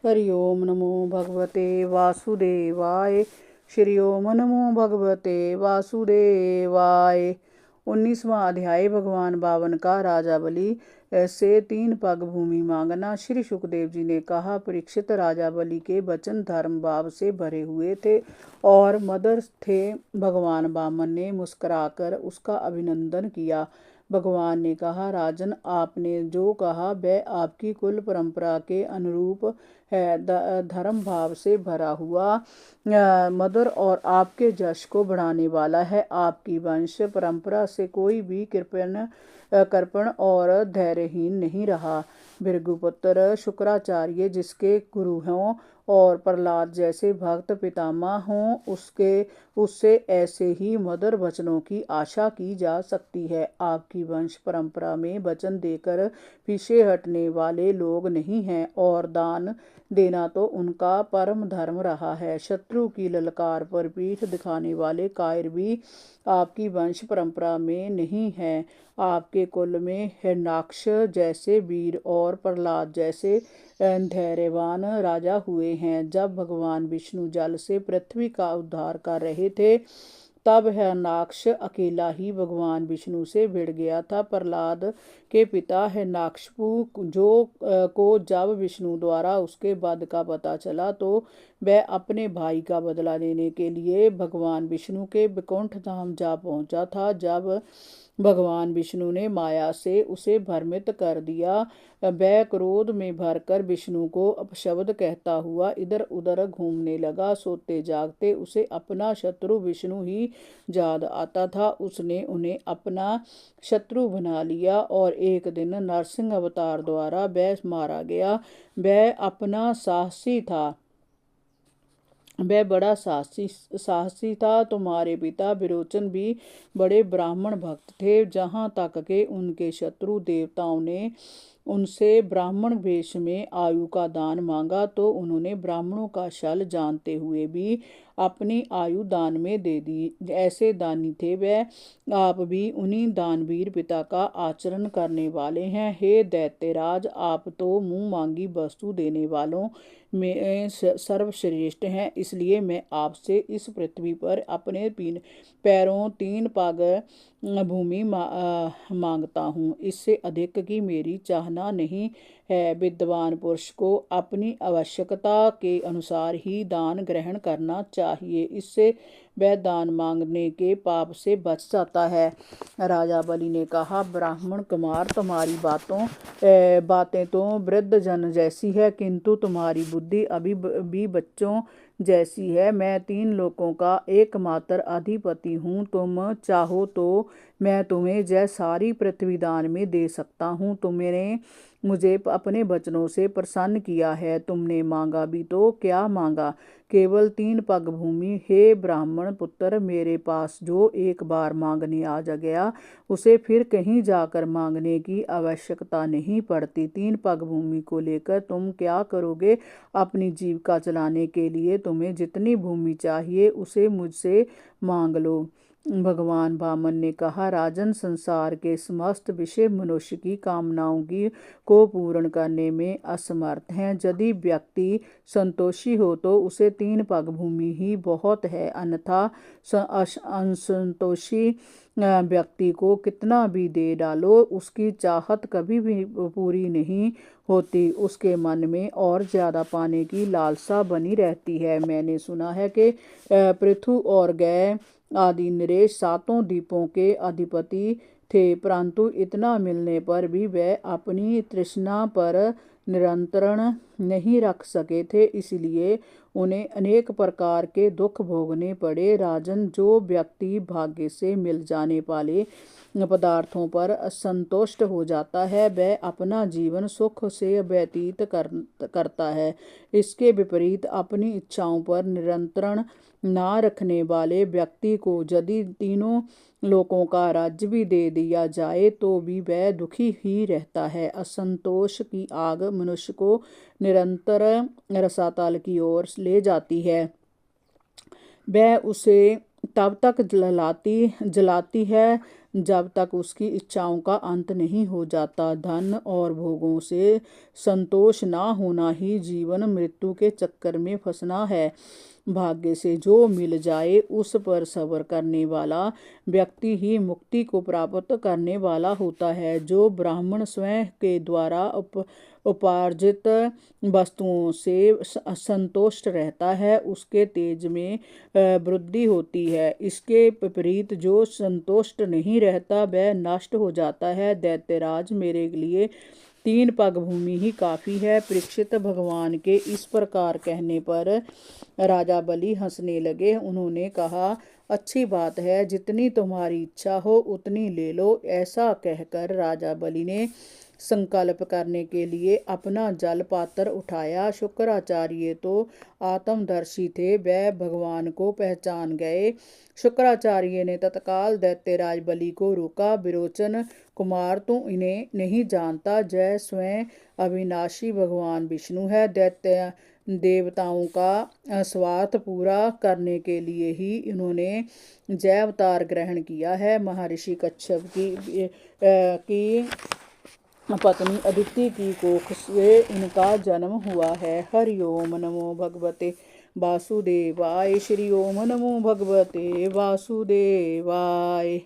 हरि ओम नमो भगवते वासुदेवाय। श्री ओम नमो भगवते वासुदेवाय। 19वां अध्याय भगवान बावन का राजा बलि से 3 पग भूमि मांगना। श्री सुखदेव जी ने कहा, परीक्षित, राजा बलि के वचन धर्म भाव से भरे हुए थे और मदर थे। भगवान वामन ने मुस्कुराकर उसका अभिनंदन किया। भगवान ने कहा, राजन, आपने जो कहा वह आपकी कुल परंपरा के अनुरूप है। धर्म भाव से भरा हुआ मधुर और आपके यश को बढ़ाने वाला है। आपकी वंश परंपरा से कोई भी कृपण और धैर्यहीन नहीं रहा। भृगुपुत्र शुक्राचार्य जिसके गुरु हों और प्रहलाद जैसे भक्त पितामह हों, उससे ऐसे ही मधुर वचनों की आशा की जा सकती है। आपकी वंश परंपरा में वचन देकर पीछे हटने वाले लोग नहीं हैं और दान देना तो उनका परम धर्म रहा है। शत्रु की ललकार पर पीठ दिखाने वाले कायर भी आपकी वंश परंपरा में नहीं है। आपके कुल में हिरण्याक्ष जैसे वीर और प्रहलाद जैसे धैर्यवान राजा हुए हैं। जब भगवान विष्णु जल से पृथ्वी का उद्धार कर रहे थे, तब हिरण्याक्ष अकेला ही भगवान विष्णु से भिड़ गया था। प्रहलाद के पिता हिरण्याक्षपु को जब विष्णु द्वारा उसके वध का पता चला, तो वह अपने भाई का बदला लेने के लिए भगवान विष्णु के वैकुंठ धाम जा पहुंचा था। जब भगवान विष्णु ने माया से उसे भ्रमित कर दिया, वह क्रोध में भरकर विष्णु को अपशब्द कहता हुआ इधर उधर घूमने लगा। सोते जागते उसे अपना शत्रु विष्णु ही याद आता था। उसने उन्हें अपना शत्रु बना लिया और एक दिन नरसिंह अवतार द्वारा वह मारा गया। वह बड़ा साहसी था। तुम्हारे पिता विरोचन भी बड़े ब्राह्मण भक्त थे। जहाँ तक के उनके शत्रु देवताओं ने उनसे ब्राह्मण वेश में आयु का दान मांगा, तो उन्होंने ब्राह्मणों का छल जानते हुए भी अपनी आयु दान में दे दी। ऐसे दानी थे वह। आप भी उन्हीं दानवीर पिता का आचरण करने वाले हैं। हे दैत्यराज, आप तो मुंह मांगी वस्तु देने वालों में सर्वश्रेष्ठ हैं। इसलिए मैं आपसे इस पृथ्वी पर अपने पैरों 3 पग भूमि मांगता हूँ। इससे अधिक की मेरी चाहना नहीं है। विद्वान पुरुष को अपनी आवश्यकता के अनुसार ही दान ग्रहण करना चाहिए। इससे वह दान मांगने के पाप से बच जाता है। राजा बलि ने कहा, ब्राह्मण कुमार, तुम्हारी बातें तो वृद्ध जन जैसी है, किंतु तुम्हारी बुद्धि अभी भी बच्चों जैसी है। मैं 3 लोकों का एकमात्र अधिपति हूँ। तुम चाहो तो मैं तुम्हें जय सारी पृथ्वी दान में दे सकता हूँ। तुमने मुझे अपने वचनों से प्रसन्न किया है। तुमने मांगा भी तो क्या मांगा? केवल 3 पग भूमि। हे ब्राह्मण पुत्र, मेरे पास जो एक बार मांगने आ गया, उसे फिर कहीं जाकर मांगने की आवश्यकता नहीं पड़ती। 3 पग भूमि को लेकर तुम क्या करोगे? अपनी जीविका चलाने के लिए तुम्हें जितनी भूमि चाहिए उसे मुझसे मांग लो। भगवान वामन ने कहा, राजन, संसार के समस्त विषय मनुष्य की कामनाओं को पूर्ण करने में असमर्थ हैं। यदि व्यक्ति संतोषी हो तो उसे 3 पग भूमि ही बहुत है, अन्यथा असंतोषी व्यक्ति को कितना भी दे डालो, उसकी चाहत कभी भी पूरी नहीं होती। उसके मन में और ज्यादा पाने की लालसा बनी रहती है। मैंने सुना है कि पृथु और गय आदि नरेश 7 द्वीपों के अधिपति थे, परंतु इतना मिलने पर भी वह अपनी तृष्णा पर नियंत्रण नहीं रख सके थे। इसलिए उन्हें अनेक प्रकार के दुख भोगने पड़े। राजन, जो व्यक्ति भाग्य से मिल जाने वाले पदार्थों पर असंतुष्ट हो जाता है, वह अपना जीवन सुख से व्यतीत करता है। इसके विपरीत अपनी इच्छाओं पर नियंत्रण ना रखने वाले व्यक्ति को यदि 3 लोकों का राज्य भी दे दिया जाए तो भी वह दुखी ही रहता है। असंतोष की आग मनुष्य को निरंतर रसातल की ओर ले जाती है। वह उसे तब तक जलाती है जब तक उसकी इच्छाओं का अंत नहीं हो जाता। धन और भोगों से संतोष ना होना ही जीवन मृत्यु के चक्कर में फंसना है। भाग्य से जो मिल जाए उस पर सब्र करने वाला व्यक्ति ही मुक्ति को प्राप्त करने वाला होता है। जो ब्राह्मण स्वयं के द्वारा उपार्जित वस्तुओं से संतुष्ट रहता है उसके तेज में वृद्धि होती है। इसके विपरीत जो संतुष्ट नहीं रहता वह नष्ट हो जाता है। दैत्यराज, मेरे लिए 3 पग भूमि ही काफ़ी है। परीक्षित, भगवान के इस प्रकार कहने पर राजा बलि हंसने लगे। उन्होंने कहा, अच्छी बात है, जितनी तुम्हारी इच्छा हो उतनी ले लो। ऐसा कहकर राजा बलि ने संकल्प करने के लिए अपना जल पात्र उठाया। शुक्राचार्य तो आत्मदर्शी थे, वह भगवान को पहचान गए। शुक्राचार्य ने तत्काल दैत्यराज बलि को रोका। विरोचन कुमार, तू इन्हें नहीं जानता, जय स्वयं अविनाशी भगवान विष्णु है। दैत्य देवताओं का स्वार्थ पूरा करने के लिए ही इन्होंने जय अवतार ग्रहण किया है। महर्षि कच्छप की पत्नी अदिति की कोख से इनका जन्म हुआ है। हरि ओम नमो भगवते वासुदेवाय। श्री ओम नमो भगवते वासुदेवाय।